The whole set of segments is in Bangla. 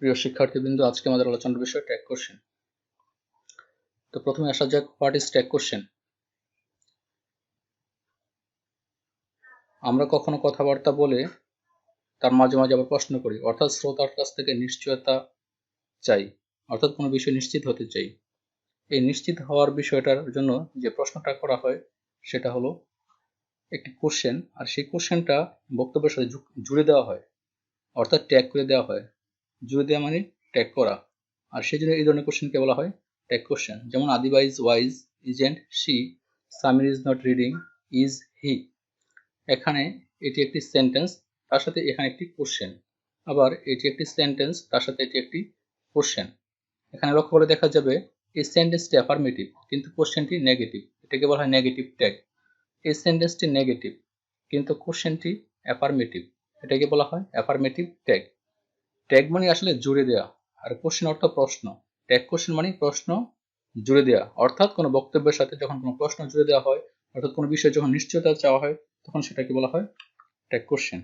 প্রিয় শিক্ষার্থীবৃন্দ, আজকে আমাদের আলোচনার বিষয় ট্যাগ কোশ্চেন। তো প্রথমে আসা যাক, হোয়াট ইজ ট্যাগ কোশ্চেন। আমরা কখনো কথাবার্তা বলে তার মাঝে মাঝে আবার প্রশ্ন করি, অর্থাৎ শ্রোতার কাছ থেকে নিশ্চয়তা চাই, অর্থাৎ কোনো বিষয় নিশ্চিত হতে চাই। এই নিশ্চিত হওয়ার বিষয়টার জন্য যে প্রশ্নটা করা হয় সেটা হলো একটি কোশ্চেন, আর সেই কোশ্চেনটা বক্তব্যের সাথে জুড়ে দেওয়া হয়, অর্থাৎ ট্যাগ করে দেওয়া হয়। জুড়ে দেওয়া মানে ট্যাগ করা, আর সেই জন্য এই ধরনের কোশ্চেনকে বলা হয় ট্যাগ কোশ্চেন। যেমন Adiba is wise, isn't she, Samir is not reading, is he. এখানে এটি একটি সেন্টেন্স, তার সাথে এখানে একটি কোশ্চেন। আবার এটি একটি সেন্টেন্স, তার সাথে এটি একটি কোশ্চেন। এখানে লক্ষ্য করে দেখা যাবে এই সেন্টেন্সটি অ্যাফার্মেটিভ কিন্তু কোশ্চেনটি নেগেটিভ, এটাকে বলা হয় নেগেটিভ ট্যাগ। এই সেন্টেন্সটি নেগেটিভ কিন্তু কোশ্চেনটি অ্যাফার্মেটিভ, এটাকে বলা হয় অ্যাফার্মেটিভ ট্যাগ। ট্যাগ মানে আসলে জুড়ে দেওয়া, আর কোশ্চেন অর্থ প্রশ্ন। ট্যাগ কোশ্চেন মানে প্রশ্ন জুড়ে দেওয়া, অর্থাৎ কোনো বক্তব্যের সাথে যখন কোনো প্রশ্ন জুড়ে দেওয়া হয়, অর্থাৎ কোনো বিষয়ে যখন নিশ্চয়তা চাওয়া হয়, তখন সেটাকে বলা হয় ট্যাগ কোশ্চেন।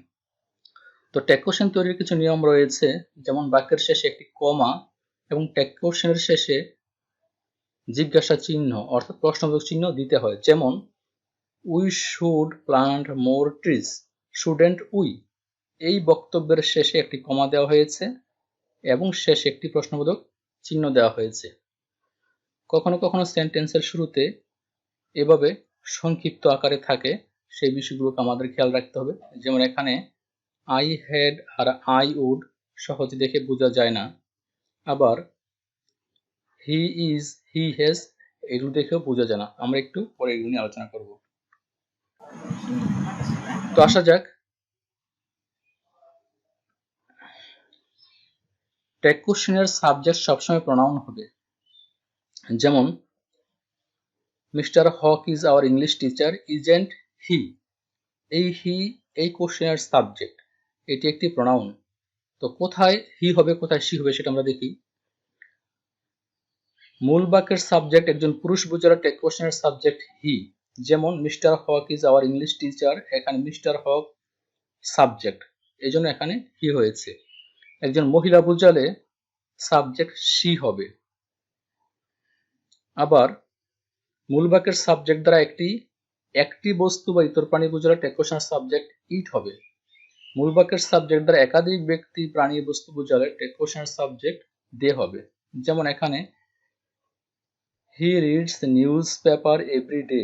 তো ট্যাগ কোশ্চেন তৈরির কিছু নিয়ম রয়েছে, যেমন বাক্যের শেষে একটি কমা এবং ট্যাগ কোশ্চেনের শেষে জিজ্ঞাসা চিহ্ন অর্থাৎ প্রশ্নবোধক চিহ্ন দিতে হয়। যেমন we should plant more trees, shouldn't we. এই বক্তব্যের শেষে একটি কমা দেওয়া হয়েছে এবং শেষে একটি প্রশ্নবোধক চিহ্ন দেওয়া হয়েছে। কখনো কখনো সেন্টেন্সের শুরুতে এভাবে সংক্ষিপ্ত আকারে থাকে, সেই বিষয়গুলোকে আমাদের খেয়াল রাখতে হবে। যেমন এখানে আই হ্যাড আর আই উড সহজে দেখে বোঝা যায় না, আবার হি ইজ, হি হ্যাজ এগুলো দেখেও বোঝা যায় না। আমরা একটু পরে এগুলো নিয়ে আলোচনা করব। তো আসা যাক, ট্যাগ কোশ্চেনের সাবজেক্ট সবসময় প্রোনাউন হবে। যেমন Mr Haque is our English teacher, isn't he. এই হি এই কোশ্চেনের সাবজেক্ট, এটি একটি প্রোনাউন। তো কোথায় হি হবে কোথায় সি হবে সেটা আমরা দেখি। মূল বাক্যের সাবজেক্ট একজন পুরুষ বোঝালে ট্যাগ কোশ্চেনের সাবজেক্ট হি। যেমন Mr Haque is our English teacher, এখানে মিস্টার হক সাবজেক্ট, এই জন্য এখানে হি হয়েছে। একজন মহিলা বোঝালে সাবজেক্ট শি হবে। আবার মূল বাক্যের সাবজেক্ট দ্বারা একটি বস্তু বা ইতর প্রাণী বোঝালে ট্যাগ কোশ্চেনের সাবজেক্ট ইট হবে। মূল বাক্যের সাবজেক্ট দ্বারা একাধিক ব্যক্তি, প্রাণী, বস্তু বোঝালে ট্যাগ কোশ্চেনের সাবজেক্ট দে হবে। যেমন এখানে he reads news paper every day,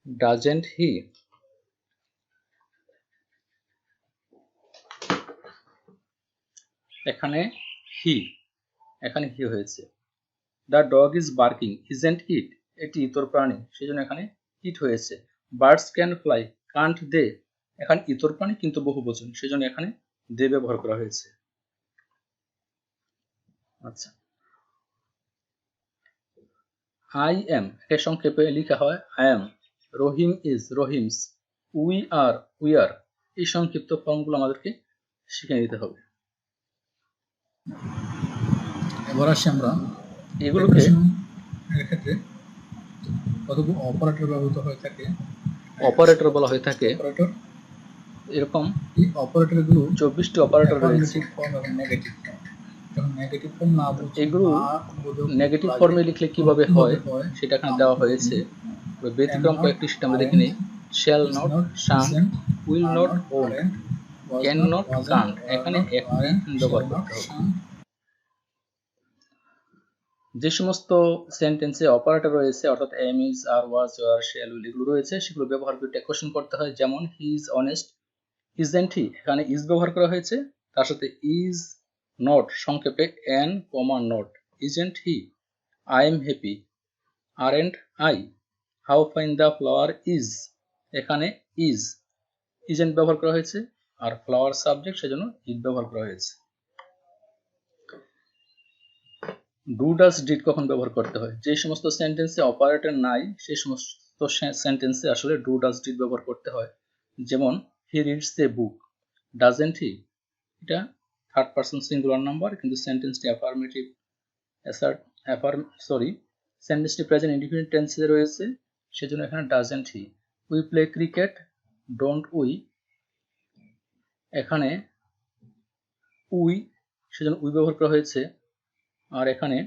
doesn't he. এখানে হি হয়েছে। The dog is barking, isn't it, এটি ইতর প্রাণী, সেই জন্য এখানে ইট হয়েছে। বার্ডস ক্যান ফ্লাই, কান্ট দে, এখানে ইতর প্রাণী কিন্তু বহুবচন, সেই জন্য এখানে দে ব্যবহার করা হয়েছে। আচ্ছা, আই এম এর সংক্ষেপে লেখা হয় I am. Rahim is, Rahim's. We are, we are. এই সংক্ষিপ্ত ফর্মগুলো আমাদেরকে শিখে নিতে হবে। এবার আসি আমরা এগুলোকে এর ক্ষেত্রে কতগুলো অপারেটর ব্যবহৃত হয়ে থাকে। অপারেটর বলা হয়ে থাকে। অপারেটর, এরকম এই অপারেটরগুলো 24টি অপারেটর রয়েছে। ফর্ম এবং নেগেটিভ ফর্ম। যখন নেগেটিভ ফর্ম না বুঝি, এগুলো না বোঝো নেগেটিভ লাগে, ফর্মে লিখলে কিভাবে হয় সেটা এখানে দেওয়া আমরা হয়েছে। ব্যতিক্রম cannot, কয়েকটি সেটা আমরা দেখে aren't, নিই। Shall is not, not, Shaan, isn't, will are not, not, won't, aren't, was can not, not, wasn't, Kant, were এখানে not, একটি weren't, ব্যবহার shall not, করতে হবে। shan't। যে সমস্ত সেন্টেন্সে অপারেটর রয়েছে, অর্থাৎ am, is, are, was, were, shall, will এগুলো রয়েছে, সেগুলো ব্যবহার করে ট্যাগ কোশ্চেন করতে হয়। যেমন he is honest, isn't he, এখানে ইজ ব্যবহার করা হয়েছে, তার সাথে ইজ নট সংক্ষেপে N comma not, isn't he. I am happy, aren't I. How fine the flower is, এখানে ইজ, ইজেন্ট ব্যবহার করা হয়েছে, আর ফ্লাওয়ার সাবজেক্ট, সেজন্য ইজ ব্যবহার করা হয়েছে। ডু, ডাজ, ডিড কখন ব্যবহার করতে হয়? যে সমস্ত সেন্টেন্সে অপারেটর নাই সেই সমস্ত সেন্টেন্সে আসলে ডু, ডাজ, ডিড ব্যবহার করতে হয়। যেমন he reads a book, doesn't he, এটা থার্ড পারসন সিঙ্গুলার নাম্বার কিন্তু সেন্টেন্সটি অ্যাফার্মেটিভ সেন্টেন্সটি প্রেজেন্ট ইনডিফিনিট টেন্সে রয়েছে, সেজন্য এখানে doesn't he. We play cricket, don't we, এখানে উই সেজন্য উই ব্যবহার করা হয়েছে। আর এখানে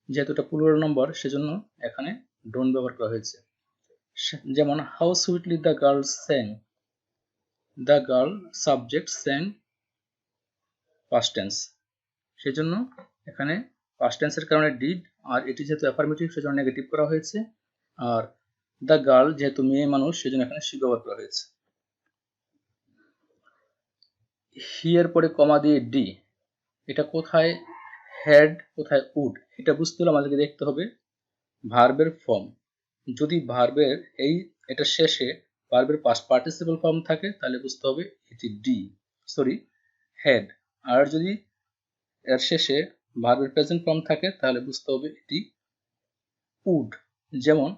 যেহেতু এটা প্লুরাল নাম্বার সেজন্য এখানে ডোন্ট ব্যবহার করা হয়েছে। যেমন how sweetly the girl স্যাং, the girl subject স্যাং past tense, সেজন্য এখানে পাস্ট টেন্সের কারণে ডিড, আর এটি যেহেতু অ্যাফার্মেটিভ সেজন্য নেগেটিভ করা হয়েছে। আর দ্য গার্ল যেহেতু মেয়ে মানুষ সেজন্য এখানে শি ব্যবহার করা হয়েছে। হি এর পরে কমা দিয়ে ডি, এটা কোথায় হ্যাড কোথায় উড এটা বুঝতে হলে আমাদেরকে দেখতে হবে ভার্বের ফর্ম। যদি ভার্বের এটা শেষে ভার্বের পাস্ট পার্টিসিপল ফর্ম থাকে তাহলে বুঝতে হবে এটি হ্যাড। আর যদি এর শেষে ভার্বের প্রেজেন্ট ফর্ম থাকে তাহলে বুঝতে হবে এটি উড। যেমন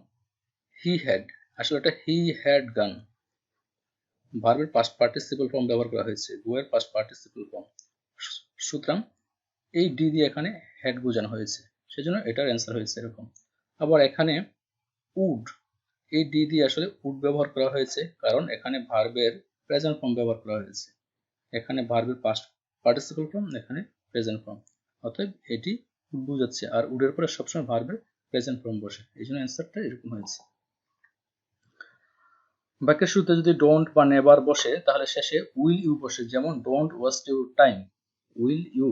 হি হ্যাড, আসলে এটা হি হ্যাড গান, ভার্বের পাস্ট পার্টিসিপল ফর্ম ব্যবহার করা হয়েছে, গো এর পাস্ট পার্টিসিপল ফর্ম। সুতরাং এই ডি দিয়ে এখানে হ্যাড বোঝানো হয়েছে, সেজন্য এটার অ্যান্সার হয়েছে এরকম। আবার এখানে উড, এই ডি দিয়ে আসলে উড ব্যবহার করা হয়েছে কারণ এখানে ভার্বের প্রেজেন্ট ফর্ম ব্যবহার করা হয়েছে। এখানে ভার্বের পাস্ট পার্টিসিপল ফর্ম, এখানে প্রেজেন্ট ফর্ম, অতএব এটি উড বোঝাচ্ছে। আর উডের পরে সবসময় ভার্বের প্রেজেন্ট ফর্ম বসে, এই জন্য অ্যান্সারটা এরকম হয়েছে। বাক্যের শুরুতে যদি ডোন্ট বা নেভার বসে তাহলে শেষে উইল ইউ বসে, যেমন don't waste your time, will you.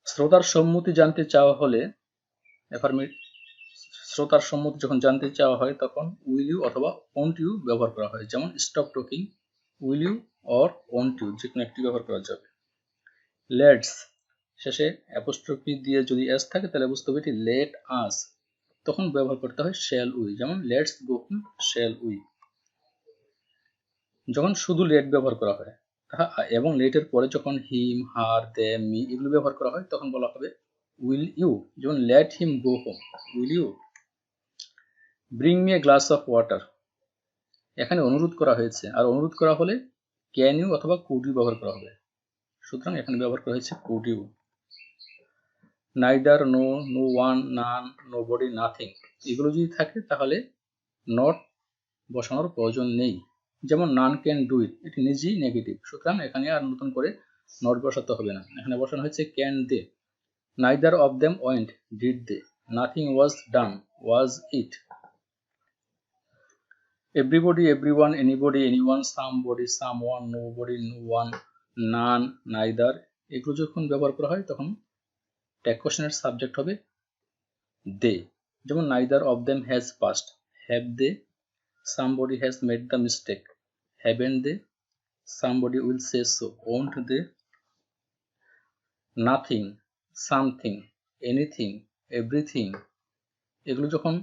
শ্রোতার সম্মতি জানতে চাওয়া হলে শ্রোতার সম্মতি যখন জানতে চাওয়া হয় তখন উইল ইউ অথবা ওন্ট ইউ ব্যবহার করা হয়, যেমন stop talking, will you or won't you যে কোনো একটি ব্যবহার করা যাবে। লেটস শেষে অ্যাপোস্ট্রফি দিয়ে যদি এস থাকে তাহলে বুঝতে হবে এটি লেট আস, তখন ব্যবহার করতে হয় শ্যাল উই, যেমন লেটস গো শ্যাল উই। যখন শুধু লেট ব্যবহার করা হয় এবং লেটের পরে যখন হিম, হার, দেম, মি এগুলো ব্যবহার করা হয় তখন বলা হবে উইল ইউ, যেমন let him go home, will you. Bring me a glass of water, এখানে অনুরোধ করা হয়েছে, আর অনুরোধ করা হলে ক্যান ইউ অথবা কুড ইউ ব্যবহার করা হবে, সুতরাং এখানে ব্যবহার করা হয়েছে could you. Neither, no, no one, none, nobody, nothing এগুলো যদি থাকে তাহলে নট বসানোর প্রয়োজন নেই, যেমন নান ক্যান ডু ইট, এটি নিজেই নেগেটিভ, সুতরাং এখানে আর নতুন করে নট বসাতে হবে না, এখানে বসানো হয়েছে can they. Neither of them went, did they. Nothing was done, was it. Everybody, everyone, anybody, anyone, somebody, someone, nobody, no one, none, neither এগুলো যখন ব্যবহার করা হয় তখন ট্যাগ কোশ্চেনের সাবজেক্ট হবে দে, যেমন neither of them has passed, have they. Somebody has made the mistake, haven't they? Somebody will say so, won't they? Nothing, something, anything, everything এগুলো যখন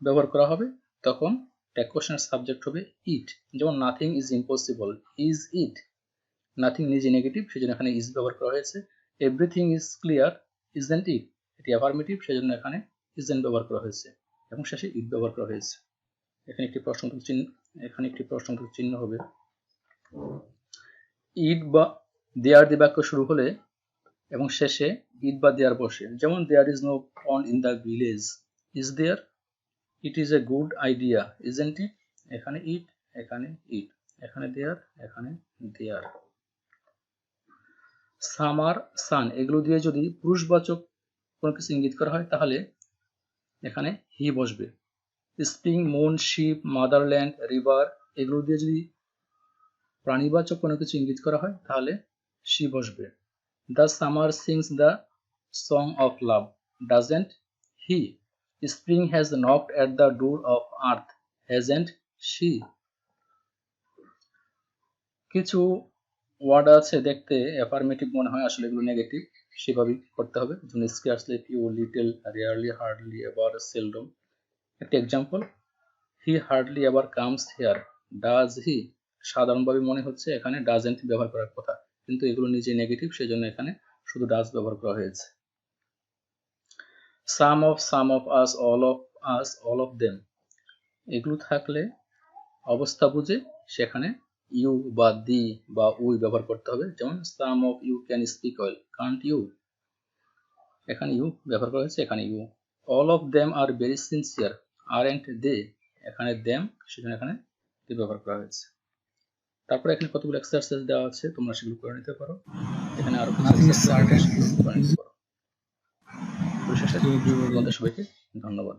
ব্যবহার করা হবে তখন ট্যাগ কোশ্চেনের সাবজেক্ট হবে ইট, যেমন nothing is impossible, is it. Nothing নিজে নেগেটিভ সেজন্য এখানে ইজ ব্যবহার করা হয়েছে। Everything is clear, isn't it, এটি অ্যাফার্মেটিভ সেজন্য এখানে ইজন্ট ব্যবহার করা হয়েছে এবং শেষে ইট ব্যবহার করা হয়েছে। এখানে একটি প্রশ্নবোধক চিহ্ন হবে। ইট বা দেয়ার দিয়ে বাক্য শুরু হলে এবং শেষে ইট বা দেয়ার বসে, যেমন there is no pond in the village, is there? It is a good idea, isn't it? এখানে ইট, এখানে ইট, এখানে দেয়ার, এখানে দেয়ার। সামার, সান এগুলো দিয়ে যদি পুরুষবাচক কোনো কিছু ইঙ্গিত করা হয় তাহলে এখানে হি বসবে। Spring, moon, ship, motherland, river এগুলো দিয়ে যদি প্রাণীবাচক কোনো কিছু ইঙ্গিত করা হয় তাহলে শি বসবে। The summer sings the song of love, doesn't he? Spring has knocked at the door of earth, hasn't she? কিছু ওয়ার্ড আছে দেখতে অ্যাফার্মেটিভ মনে হয়, আসলে এগুলো নেগেটিভ, সেভাবেই করতে হবে। যেমন scarcely, few, little, rarely, hardly, ever, seldom. একটা example, he hardly ever comes here, does he? সাধারণভাবে মনে হচ্ছে এখানে ডাজেন্ট ব্যবহার করার কথা, কিন্তু এগুলো নিজে নেগেটিভ সেজন্য এখানে শুধু ডাজ ব্যবহার করা হয়েছে। Some of us, all of them এগুলো থাকলে অবস্থা বুঝে সেখানে ইউ বা দি বা উই ব্যবহার করতে হবে, যেমন some of you can speak well, can't you? এখানে ইউ ব্যবহার করা হয়েছে, এখানে you. All of them are very sincere, aren't they? এখানে দেম সেজন্য এখানে দি ব্যবহার করা হয়েছে। তারপরে এখানে কতগুলো এক্সারসাইজ দেওয়া আছে, তোমরা সেগুলো করে নিতে পারো। এখানে আরো কিছু Nothing is exercise দেওয়া আছে, certain. সেগুলো করে নিতে পারো। পরিশেষে To everybody. তোমাদের সবাইকে ধন্যবাদ।